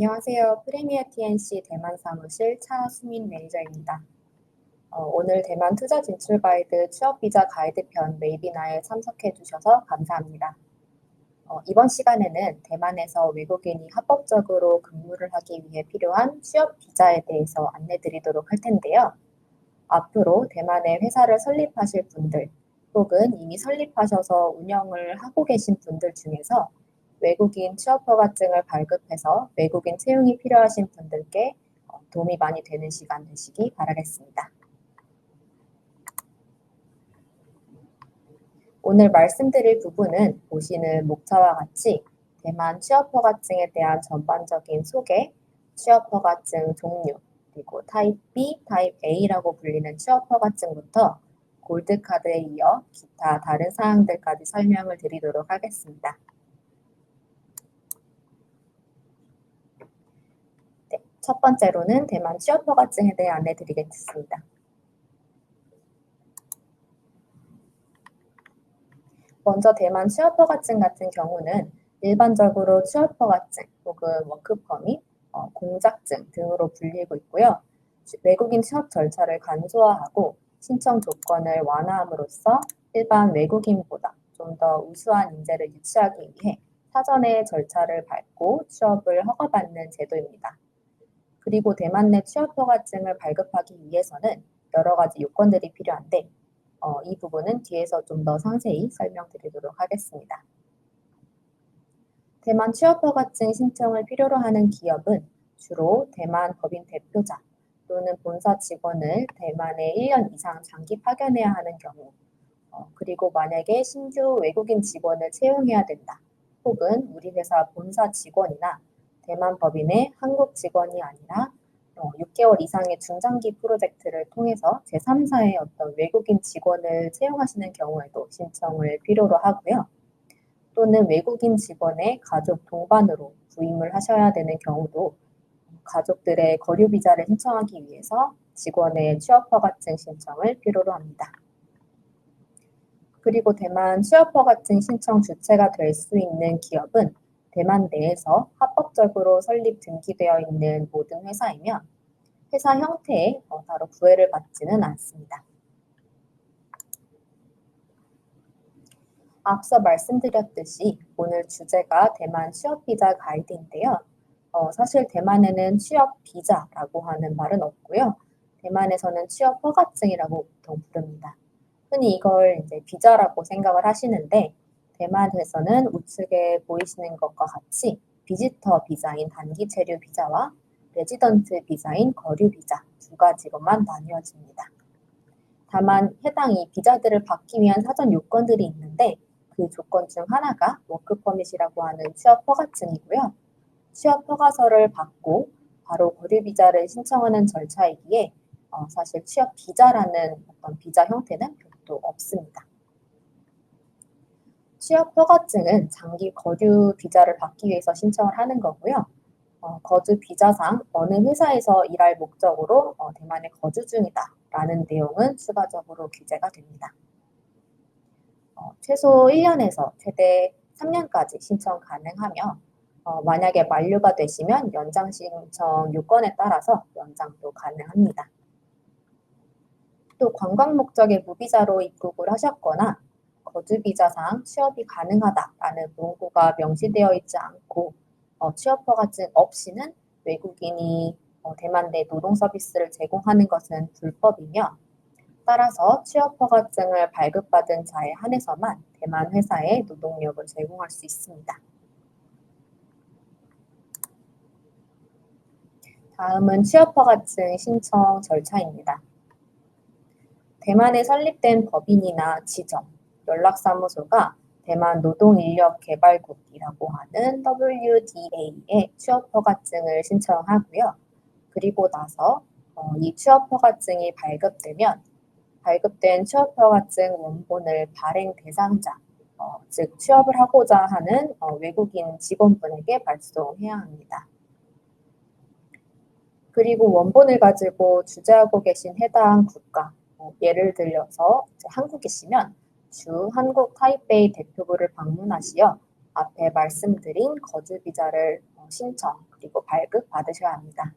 안녕하세요. 프리미어 TNC 대만 사무실 차수민 매니저입니다. 오늘 대만 투자 진출 가이드 취업 비자 가이드 편 웨비나에 참석해 주셔서 감사합니다. 이번 시간에는 대만에서 외국인이 합법적으로 근무를 하기 위해 필요한 취업 비자에 대해서 안내 드리도록 할 텐데요. 앞으로 대만에 회사를 설립하실 분들 혹은 이미 설립하셔서 운영을 하고 계신 분들 중에서 외국인 취업 허가증을 발급해서 외국인 채용이 필요하신 분들께 도움이 많이 되는 시간 되시기 바라겠습니다. 오늘 말씀드릴 부분은 보시는 목차와 같이 대만 취업 허가증에 대한 전반적인 소개, 취업 허가증 종류, 그리고 타입 B, 타입 A라고 불리는 취업 허가증부터 골드카드에 이어 기타 다른 사항들까지 설명을 드리도록 하겠습니다. 네, 첫 번째로는 대만 취업 허가증에 대해 안내 드리겠습니다. 먼저 대만 취업 허가증 같은 경우는 일반적으로 취업 허가증 혹은 워크 퍼밋, 공작증 등으로 불리고 있고요. 외국인 취업 절차를 간소화하고 신청 조건을 완화함으로써 일반 외국인보다 좀 더 우수한 인재를 유치하기 위해 사전에 절차를 밟고 취업을 허가받는 제도입니다. 그리고 대만 내 취업 허가증을 발급하기 위해서는 여러 가지 요건들이 필요한데 이 부분은 뒤에서 좀 더 상세히 설명드리도록 하겠습니다. 대만 취업 허가증 신청을 필요로 하는 기업은 주로 대만 법인 대표자 또는 본사 직원을 대만에 1년 이상 장기 파견해야 하는 경우, 그리고 만약에 신규 외국인 직원을 채용해야 된다. 혹은 우리 회사 본사 직원이나 대만 법인의 한국 직원이 아니라 6개월 이상의 중장기 프로젝트를 통해서 제3사의 어떤 외국인 직원을 채용하시는 경우에도 신청을 필요로 하고요. 또는 외국인 직원의 가족 동반으로 부임을 하셔야 되는 경우도 가족들의 거류 비자를 신청하기 위해서 직원의 취업 허가증 신청을 필요로 합니다. 그리고 대만 취업 허가증 신청 주체가 될 수 있는 기업은 대만 내에서 합법적으로 설립 등기되어 있는 모든 회사이며 회사 형태에 따로 구애를 받지는 않습니다. 앞서 말씀드렸듯이 오늘 주제가 대만 취업 비자 가이드인데요. 사실 대만에는 취업 비자라고 하는 말은 없고요. 대만에서는 취업 허가증이라고 보통 부릅니다. 흔히 이걸 이제 비자라고 생각을 하시는데 대만에서는 우측에 보이시는 것과 같이 비지터 비자인 단기 체류 비자와 레지던트 비자인 거류 비자 두 가지로만 나뉘어집니다. 다만 해당 이 비자들을 받기 위한 사전 요건들이 있는데 그 조건 중 하나가 워크 퍼밋이라고 하는 취업 허가증이고요. 취업 허가서를 받고 바로 거류 비자를 신청하는 절차이기에 사실 취업 비자라는 어떤 비자 형태는 별도 없습니다. 취업 허가증은 장기 거류 비자를 받기 위해서 신청을 하는 거고요. 거주 비자상 어느 회사에서 일할 목적으로 대만에 거주 중이다라는 내용은 추가적으로 규제가 됩니다. 최소 1년에서 최대 3년까지 신청 가능하며 만약에 만료가 되시면 연장 신청 요건에 따라서 연장도 가능합니다. 또 관광 목적의 무비자로 입국을 하셨거나 거주 비자상 취업이 가능하다라는 문구가 명시되어 있지 않고 취업 허가증 없이는 외국인이 대만 내 노동 서비스를 제공하는 것은 불법이며 따라서 취업 허가증을 발급받은 자에 한해서만 대만 회사에 노동력을 제공할 수 있습니다. 다음은 취업 허가증 신청 절차입니다. 대만에 설립된 법인이나 지점, 연락사무소가 대만 노동인력개발국이라고 하는 WDA에 취업 허가증을 신청하고요. 그리고 나서 이 취업 허가증이 발급되면 발급된 취업 허가증 원본을 발행 대상자, 즉 취업을 하고자 하는 외국인 직원분에게 발송해야 합니다. 그리고 원본을 가지고 주재하고 계신 해당 국가, 예를 들어서 한국이시면 주 한국 타이베이 대표부를 방문하시어 앞에 말씀드린 거주 비자를 신청 그리고 발급 받으셔야 합니다.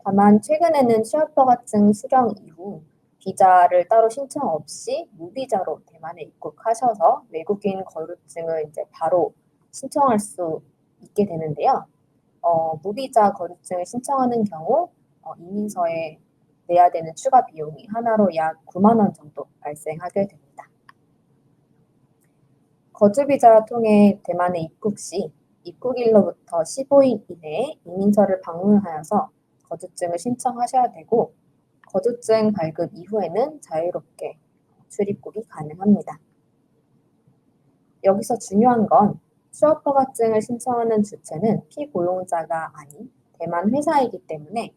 다만 최근에는 취업허가증 수령 이후 비자를 따로 신청 없이 무비자로 대만에 입국하셔서 외국인 거주증을 이제 바로 신청할 수 있게 되는데요. 무비자 거주증을 신청하는 경우 이민서에 내야 되는 추가 비용이 하나로 약 9만 원 정도 발생하게 됩니다. 거주비자 통해 대만에 입국 시 입국일로부터 15일 이내에 이민서를 방문하여서 거주증을 신청하셔야 되고 거주증 발급 이후에는 자유롭게 출입국이 가능합니다. 여기서 중요한 건 취업허가증을 신청하는 주체는 피고용자가 아닌 대만 회사이기 때문에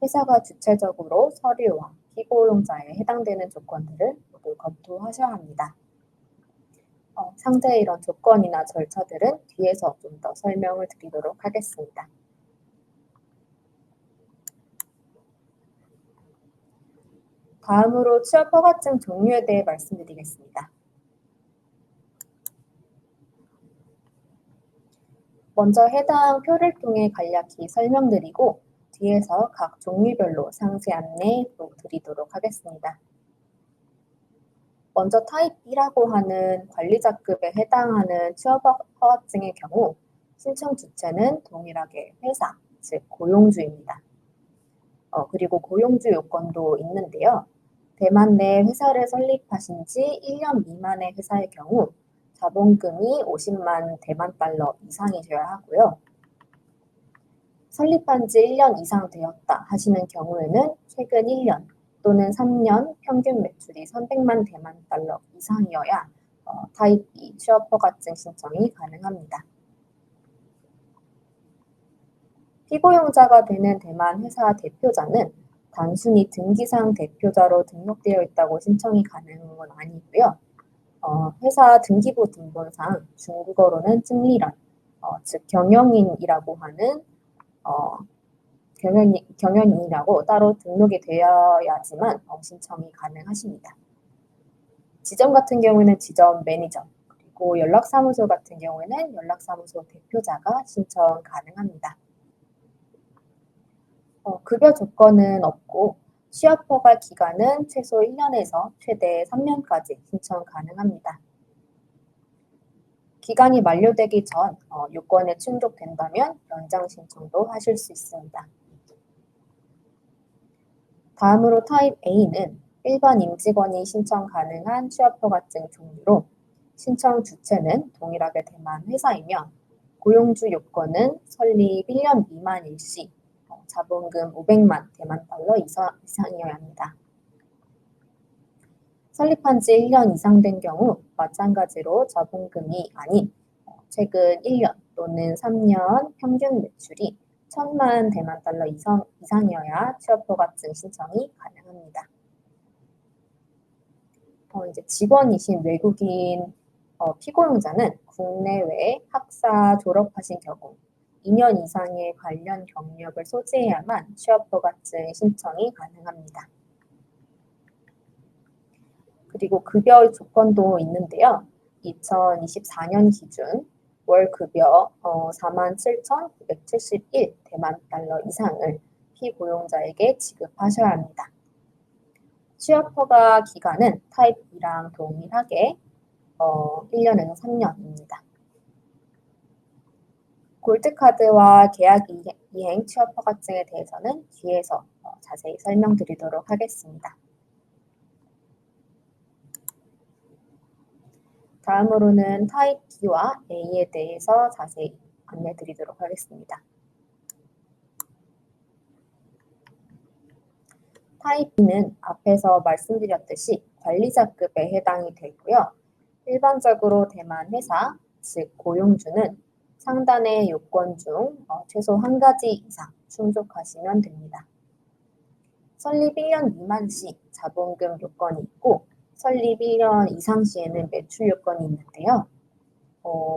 회사가 주체적으로 서류와 피고용자에 해당되는 조건들을 모두 검토하셔야 합니다. 상세히 이런 조건이나 절차들은 뒤에서 좀 더 설명을 드리도록 하겠습니다. 다음으로 취업허가증 종류에 대해 말씀드리겠습니다. 먼저 해당 표를 통해 간략히 설명드리고 뒤에서 각 종류별로 상세 안내 드리도록 하겠습니다. 먼저 타입 B라고 하는 관리자급에 해당하는 취업허가증의 경우 신청 주체는 동일하게 회사, 즉 고용주입니다. 그리고 고용주 요건도 있는데요. 대만 내 회사를 설립하신 지 1년 미만의 회사의 경우 자본금이 50만 대만 달러 이상이셔야 하고요. 설립한 지 1년 이상 되었다 하시는 경우에는 최근 1년 또는 3년 평균 매출이 300만 대만 달러 이상이어야 타입 B 취업허가증 신청이 가능합니다. 피고용자가 되는 대만 회사 대표자는 단순히 등기상 대표자로 등록되어 있다고 신청이 가능한 건 아니고요. 회사 등기부 등본상 중국어로는 증리란, 즉 경영인이라고 하는 경영인이라고 따로 등록이 되어야지만 신청이 가능하십니다. 지점 같은 경우에는 지점 매니저, 그리고 연락사무소 같은 경우에는 연락사무소 대표자가 신청 가능합니다. 급여 조건은 없고 취업허가 기간은 최소 1년에서 최대 3년까지 신청 가능합니다. 기간이 만료되기 전 요건에 충족된다면 연장 신청도 하실 수 있습니다. 다음으로 타입 A는 일반 임직원이 신청 가능한 취업허가증 종류로 신청 주체는 동일하게 대만 회사이며 고용주 요건은 설립 1년 미만일 시 자본금 500만 대만 달러 이상이어야 합니다. 설립한 지 1년 이상 된 경우 마찬가지로 자본금이 아닌 최근 1년 또는 3년 평균 매출이 1,000만 대만 달러 이상이어야 취업허가증 신청이 가능합니다. 이제 직원이신 외국인 피고용자는 국내외 학사 졸업하신 경우 2년 이상의 관련 경력을 소지해야만 취업허가증 신청이 가능합니다. 그리고 급여 조건도 있는데요. 2024년 기준 월 급여 47,971 대만 달러 이상을 피고용자에게 지급하셔야 합니다. 취업허가 기간은 타입 B랑 동일하게 1년에서 3년입니다. 골드카드와 계약 이행 취업허가증에 대해서는 뒤에서 자세히 설명드리도록 하겠습니다. 다음으로는 타입 B와 A에 대해서 자세히 안내드리도록 하겠습니다. 타입 B는 앞에서 말씀드렸듯이 관리자급에 해당이 되고요. 일반적으로 대만 회사, 즉 고용주는 상단의 요건 중 최소 한 가지 이상 충족하시면 됩니다. 설립 1년 미만 시 자본금 요건이 있고 설립 1년 이상 시에는 매출 요건이 있는데요.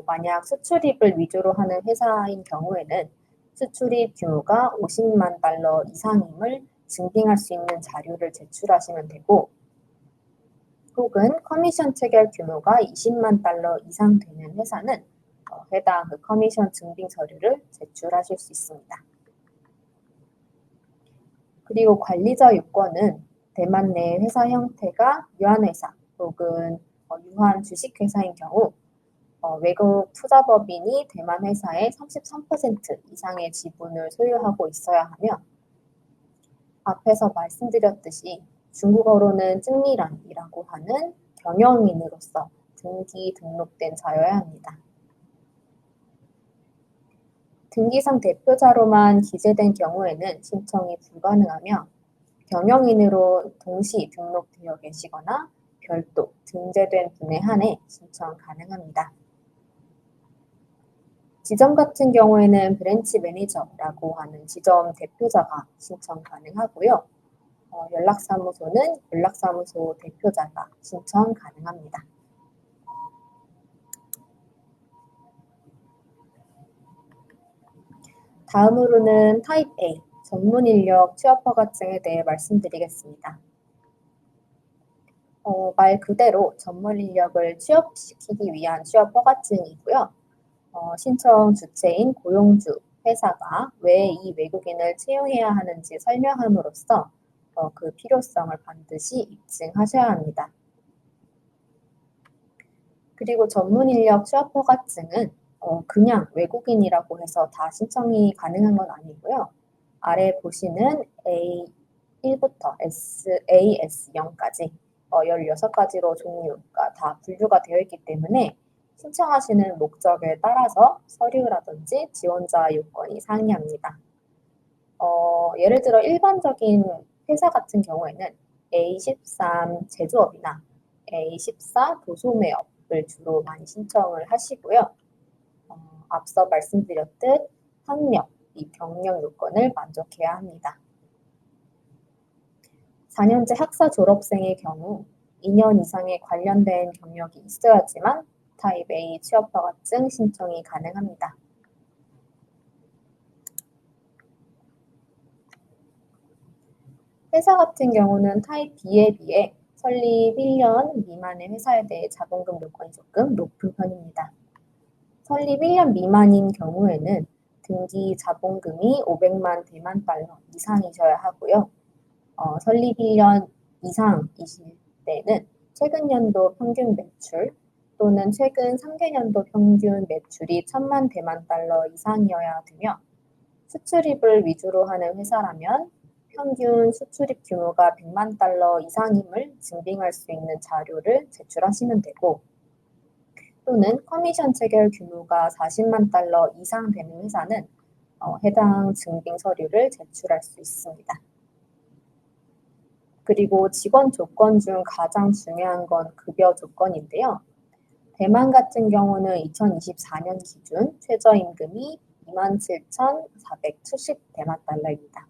만약 수출입을 위주로 하는 회사인 경우에는 수출입 규모가 50만 달러 이상임을 증빙할 수 있는 자료를 제출하시면 되고 혹은 커미션 체결 규모가 20만 달러 이상 되는 회사는 해당 그 커미션 증빙 서류를 제출하실 수 있습니다. 그리고 관리자 요건은 대만 내 회사 형태가 유한회사 혹은 유한 주식회사인 경우 외국 투자법인이 대만 회사의 33% 이상의 지분을 소유하고 있어야 하며 앞에서 말씀드렸듯이 중국어로는 증리란이라고 하는 경영인으로서 등기 등록된 자여야 합니다. 등기상 대표자로만 기재된 경우에는 신청이 불가능하며 경영인으로 동시 등록되어 계시거나 별도 등재된 분에 한해 신청 가능합니다. 지점 같은 경우에는 브랜치 매니저라고 하는 지점 대표자가 신청 가능하고요. 연락사무소는 연락사무소 대표자가 신청 가능합니다. 다음으로는 타입 A, 전문 인력 취업 허가증에 대해 말씀드리겠습니다. 말 그대로 전문 인력을 취업시키기 위한 취업 허가증이고요. 신청 주체인 고용주, 회사가 왜 이 외국인을 채용해야 하는지 설명함으로써 그 필요성을 반드시 입증하셔야 합니다. 그리고 전문 인력 취업 허가증은 그냥 외국인이라고 해서 다 신청이 가능한 건 아니고요. 아래 보시는 A1부터 AS0까지 16가지로 종류가 다 분류가 되어 있기 때문에 신청하시는 목적에 따라서 서류라든지 지원자 요건이 상이합니다. 예를 들어 일반적인 회사 같은 경우에는 A13 제조업이나 A14 도소매업을 주로 많이 신청을 하시고요. 앞서 말씀드렸듯 학력, 이 경력 요건을 만족해야 합니다. 4년제 학사 졸업생의 경우 2년 이상의 관련된 경력이 있어야지만 타입 A 취업 허가증 신청이 가능합니다. 회사 같은 경우는 타입 B에 비해 설립 1년 미만의 회사에 대해 자본금 요건이 조금 높은 편입니다. 설립 1년 미만인 경우에는 등기 자본금이 500만 대만 달러 이상이셔야 하고요. 설립 1년 이상이실 때는 최근 연도 평균 매출 또는 최근 3개년도 평균 매출이 1000만 대만 달러 이상이어야 되며 수출입을 위주로 하는 회사라면 평균 수출입 규모가 100만 달러 이상임을 증빙할 수 있는 자료를 제출하시면 되고 또는 커미션 체결 규모가 40만 달러 이상 되는 회사는 해당 증빙 서류를 제출할 수 있습니다. 그리고 직원 조건 중 가장 중요한 건 급여 조건인데요. 대만 같은 경우는 2024년 기준 최저임금이 27,470 대만 달러입니다.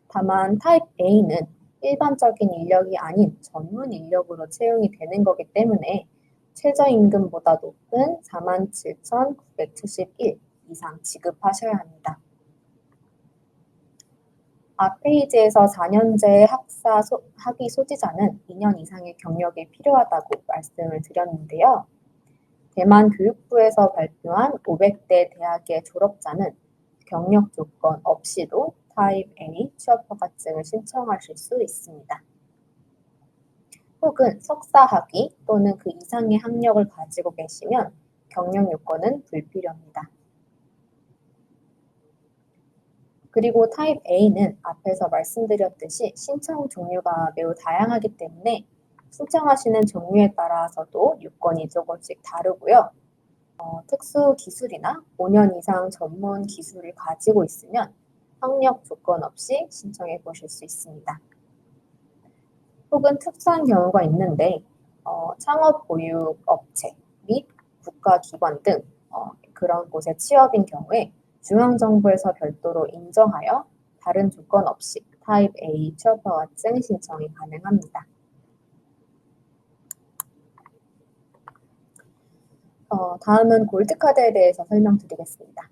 다만 타입 A는 일반적인 인력이 아닌 전문 인력으로 채용이 되는 거기 때문에 최저임금보다 높은 47,971 이상 지급하셔야 합니다. 앞 페이지에서 4년제 학위 소지자는 2년 이상의 경력이 필요하다고 말씀을 드렸는데요. 대만 교육부에서 발표한 500대 대학의 졸업자는 경력 조건 없이도 타입 A 취업 허가증을 신청하실 수 있습니다. 혹은 석사 학위 또는 그 이상의 학력을 가지고 계시면 경력 요건은 불필요합니다. 그리고 타입 A는 앞에서 말씀드렸듯이 신청 종류가 매우 다양하기 때문에 신청하시는 종류에 따라서도 요건이 조금씩 다르고요. 특수 기술이나 5년 이상 전문 기술을 가지고 있으면 학력 조건 없이 신청해 보실 수 있습니다. 혹은 특수한 경우가 있는데 창업 보육 업체 및 국가기관 등 그런 곳의 취업인 경우에 중앙정부에서 별도로 인정하여 다른 조건 없이 타입 A 취업 허가증 신청이 가능합니다. 다음은 골드카드에 대해서 설명드리겠습니다.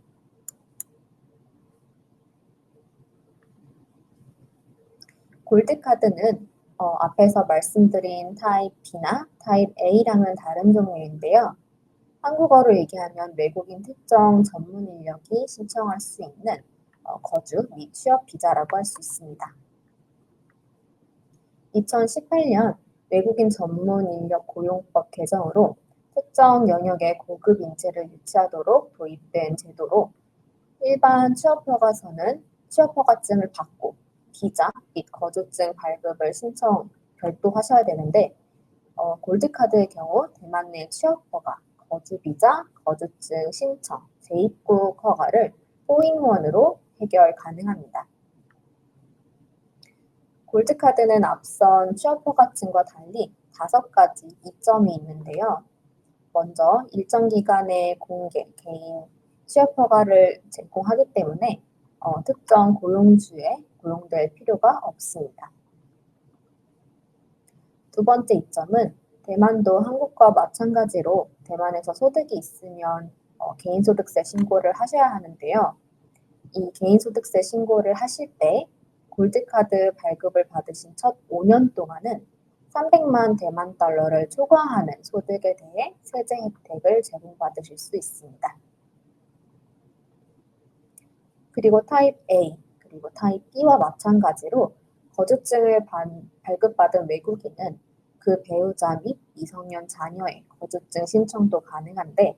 골드카드는 앞에서 말씀드린 타입 B나 타입 A랑은 다른 종류인데요. 한국어로 얘기하면 외국인 특정 전문 인력이 신청할 수 있는 거주 및 취업 비자라고 할 수 있습니다. 2018년 외국인 전문 인력 고용법 개정으로 특정 영역의 고급 인재를 유치하도록 도입된 제도로 일반 취업허가서는 취업허가증을 받고 비자 및 거주증 발급을 신청 별도 하셔야 되는데 골드카드의 경우 대만 내 취업허가, 거주비자, 거주증 신청, 재입국 허가를 4인원으로 해결 가능합니다. 골드카드는 앞선 취업허가증과 달리 5가지 이점이 있는데요. 먼저 일정 기간의 공개, 개인 취업허가를 제공하기 때문에 특정 고용주에 고용될 필요가 없습니다. 두 번째 이점은 대만도 한국과 마찬가지로 대만에서 소득이 있으면 개인소득세 신고를 하셔야 하는데요. 이 개인소득세 신고를 하실 때 골드카드 발급을 받으신 첫 5년 동안은 300만 대만 달러를 초과하는 소득에 대해 세제 혜택을 제공받으실 수 있습니다. 그리고 타입 A, 그리고 타입 B와 마찬가지로 거주증을 발급받은 외국인은 그 배우자 및 미성년 자녀의 거주증 신청도 가능한데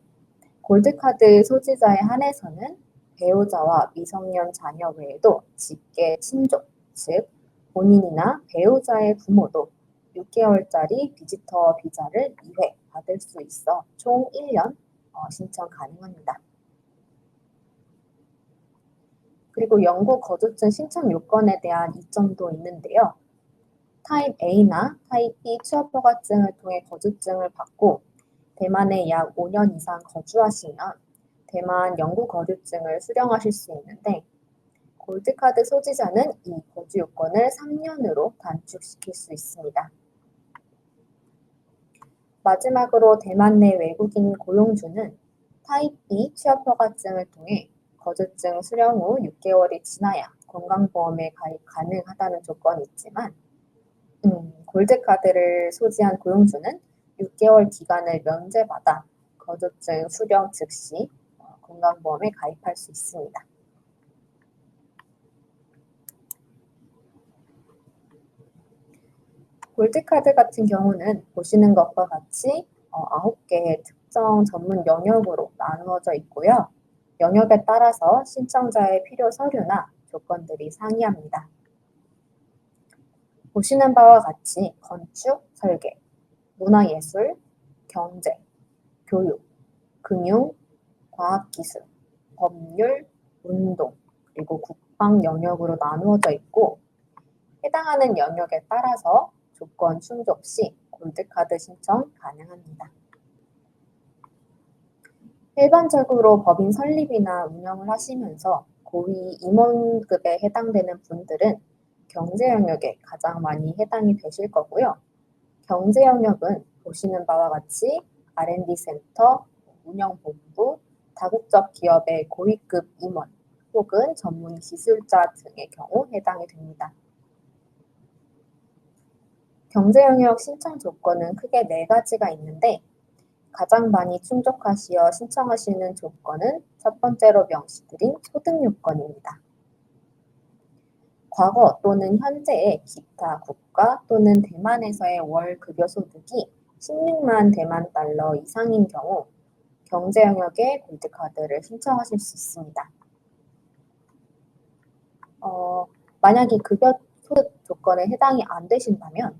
골드카드 소지자에 한해서는 배우자와 미성년 자녀 외에도 직계 친족, 즉 본인이나 배우자의 부모도 6개월짜리 비지터 비자를 2회 받을 수 있어 총 1년 신청 가능합니다. 그리고 영구 거주증 신청 요건에 대한 이점도 있는데요. 타입 A나 타입 B 취업허가증을 통해 거주증을 받고 대만에 약 5년 이상 거주하시면 대만 영구 거주증을 수령하실 수 있는데 골드카드 소지자는 이 거주 요건을 3년으로 단축시킬 수 있습니다. 마지막으로 대만 내 외국인 고용주는 타입 B 취업허가증을 통해 거주증 수령 후 6개월이 지나야 건강보험에 가입 가능하다는 조건이 있지만 골드카드를 소지한 고용주는 6개월 기간을 면제받아 거주증 수령 즉시 건강보험에 가입할 수 있습니다. 골드카드 같은 경우는 보시는 것과 같이 9개의 특정 전문 영역으로 나누어져 있고요. 영역에 따라서 신청자의 필요 서류나 조건들이 상이합니다. 보시는 바와 같이 건축, 설계, 문화예술, 경제, 교육, 금융, 과학기술, 법률, 운동, 그리고 국방 영역으로 나누어져 있고 해당하는 영역에 따라서 조건 충족 시 골드카드 신청 가능합니다. 일반적으로 법인 설립이나 운영을 하시면서 고위 임원급에 해당되는 분들은 경제 영역에 가장 많이 해당이 되실 거고요. 경제 영역은 보시는 바와 같이 R&D 센터, 운영본부, 다국적 기업의 고위급 임원 혹은 전문 기술자 등의 경우 해당이 됩니다. 경제 영역 신청 조건은 크게 4가지가 있는데 가장 많이 충족하시어 신청하시는 조건은 첫 번째로 명시드린 소득 요건입니다. 과거 또는 현재의 기타 국가 또는 대만에서의 월 급여 소득이 16만 대만 달러 이상인 경우 경제 영역의 골드카드를 신청하실 수 있습니다. 만약에 급여 소득 조건에 해당이 안 되신다면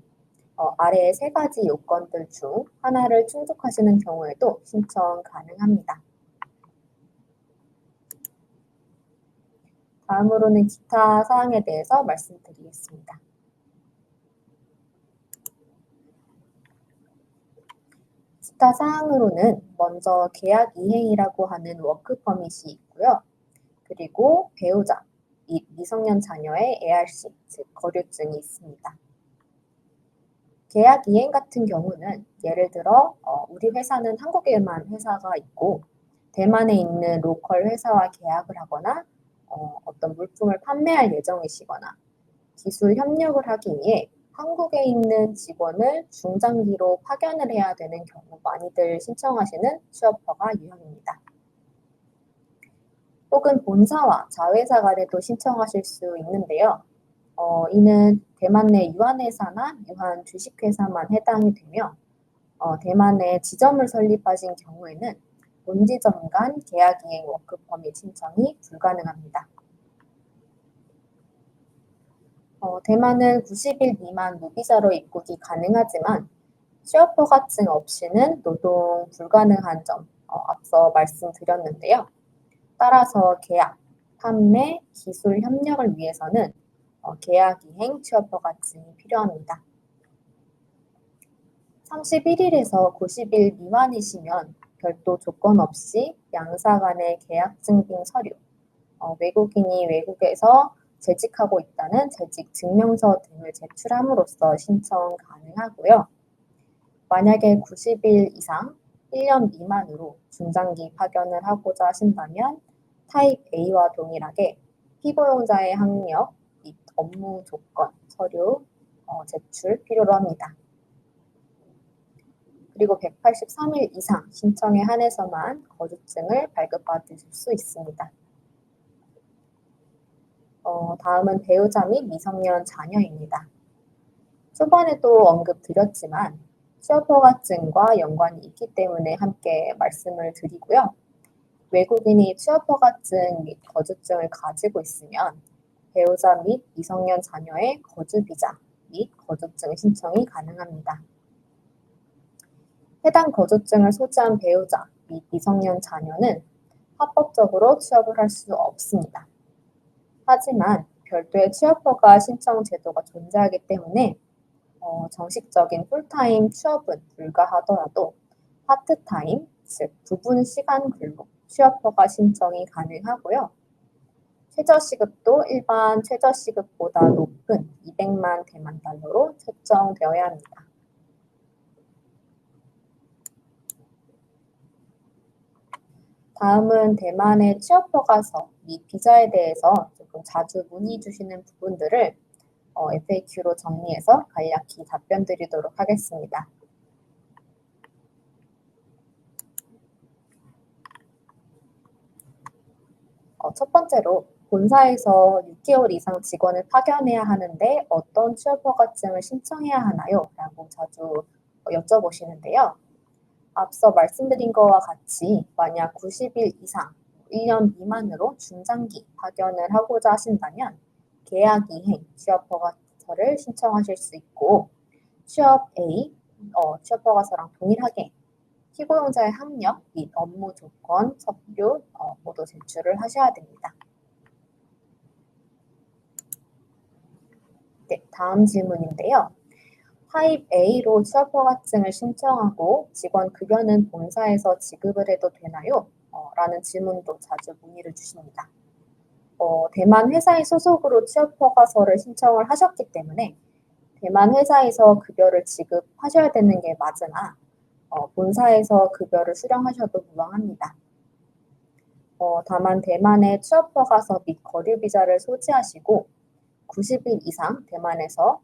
아래의 3가지 요건들 중 하나를 충족하시는 경우에도 신청 가능합니다. 다음으로는 기타 사항에 대해서 말씀드리겠습니다. 기타 사항으로는 먼저 계약 이행이라고 하는 워크 퍼밋이 있고요. 그리고 배우자 및 미성년 자녀의 ARC, 즉 거류증이 있습니다. 계약 이행 같은 경우는 예를 들어 우리 회사는 한국에만 회사가 있고 대만에 있는 로컬 회사와 계약을 하거나 어떤 물품을 판매할 예정이시거나 기술 협력을 하기 위해 한국에 있는 직원을 중장기로 파견을 해야 되는 경우 많이들 신청하시는 취업허가 유형입니다. 혹은 본사와 자회사 간에도 신청하실 수 있는데요. 이는 대만 내 유한회사나 유한 주식회사만 해당이 되며 대만에 지점을 설립하신 경우에는 본지점 간 계약이행 워크퍼밋 신청이 불가능합니다. 대만은 90일 미만 무비자로 입국이 가능하지만 취업허가증 없이는 노동 불가능한 점 앞서 말씀드렸는데요. 따라서 계약, 판매, 기술 협력을 위해서는 계약이행 취업허가증이 필요합니다. 31일에서 90일 미만이시면 별도 조건 없이 양사 간의 계약 증빙 서류, 외국인이 외국에서 재직하고 있다는 재직 증명서 등을 제출함으로써 신청 가능하고요. 만약에 90일 이상 1년 미만으로 중장기 파견을 하고자 하신다면 타입 A와 동일하게 피고용자의 학력 및 업무 조건, 서류 제출 필요로 합니다. 그리고 183일 이상 신청에 한해서만 거주증을 발급받으실 수 있습니다. 다음은 배우자 및 미성년 자녀입니다. 초반에도 언급드렸지만 취업허가증과 연관이 있기 때문에 함께 말씀을 드리고요. 외국인이 취업허가증 및 거주증을 가지고 있으면 배우자 및 미성년 자녀의 거주비자 및 거주증 신청이 가능합니다. 해당 거주증을 소지한 배우자 및 미성년 자녀는 합법적으로 취업을 할 수 없습니다. 하지만 별도의 취업허가 신청 제도가 존재하기 때문에 정식적인 풀타임 취업은 불가하더라도 파트타임, 즉 부분 시간 근로, 취업허가 신청이 가능하고요. 최저시급도 일반 최저시급보다 높은 200만 대만 달러로 책정되어야 합니다. 다음은 대만의 취업허가서 및 비자에 대해서 조금 자주 문의 주시는 부분들을 FAQ로 정리해서 간략히 답변 드리도록 하겠습니다. 첫 번째로 본사에서 6개월 이상 직원을 파견해야 하는데 어떤 취업허가증을 신청해야 하나요? 라고 자주 여쭤보시는데요. 앞서 말씀드린 것과 같이 만약 90일 이상 1년 미만으로 중장기 파견을 하고자 하신다면 계약 이행 취업허가서를 신청하실 수 있고 취업 A, 취업허가서랑 동일하게 피고용자의 학력 및 업무 조건, 서류 모두 제출을 하셔야 됩니다. 네, 다음 질문인데요. 타입 A로 취업허가증을 신청하고 직원 급여는 본사에서 지급을 해도 되나요? 라는 질문도 자주 문의를 주십니다. 대만 회사의 소속으로 취업허가서를 신청을 하셨기 때문에 대만 회사에서 급여를 지급하셔야 되는 게 맞으나 본사에서 급여를 수령하셔도 무방합니다. 다만 대만의 취업허가서 및 거류비자를 소지하시고 90일 이상 대만에서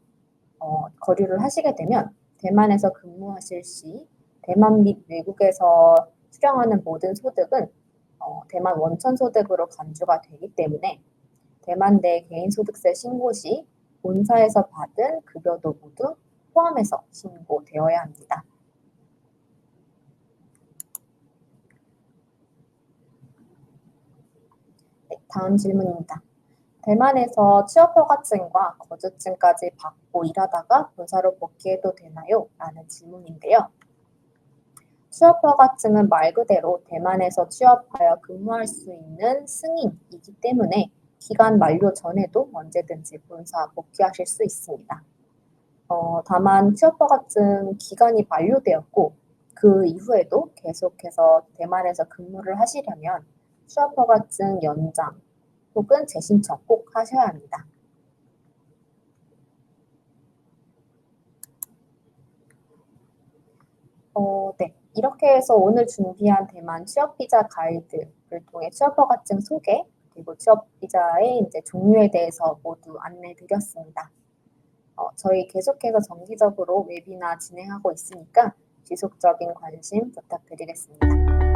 거류를 하시게 되면 대만에서 근무하실 시 대만 및 외국에서 수령하는 모든 소득은 대만 원천 소득으로 간주가 되기 때문에 대만 내 개인소득세 신고 시 본사에서 받은 급여도 모두 포함해서 신고되어야 합니다. 네, 다음 질문입니다. 대만에서 취업허가증과 거주증까지 받고 일하다가 본사로 복귀해도 되나요? 라는 질문인데요. 취업허가증은 말 그대로 대만에서 취업하여 근무할 수 있는 승인이기 때문에 기간 만료 전에도 언제든지 본사 복귀하실 수 있습니다. 다만 취업허가증 기간이 만료되었고 그 이후에도 계속해서 대만에서 근무를 하시려면 취업허가증 연장 혹은 재신청 꼭 하셔야 합니다. 네. 이렇게 해서 오늘 준비한 대만 취업비자 가이드를 통해 취업허가증 소개 그리고 취업비자의 이제 종류에 대해서 모두 안내드렸습니다. 저희 계속해서 정기적으로 웨비나 진행하고 있으니까 지속적인 관심 부탁드리겠습니다.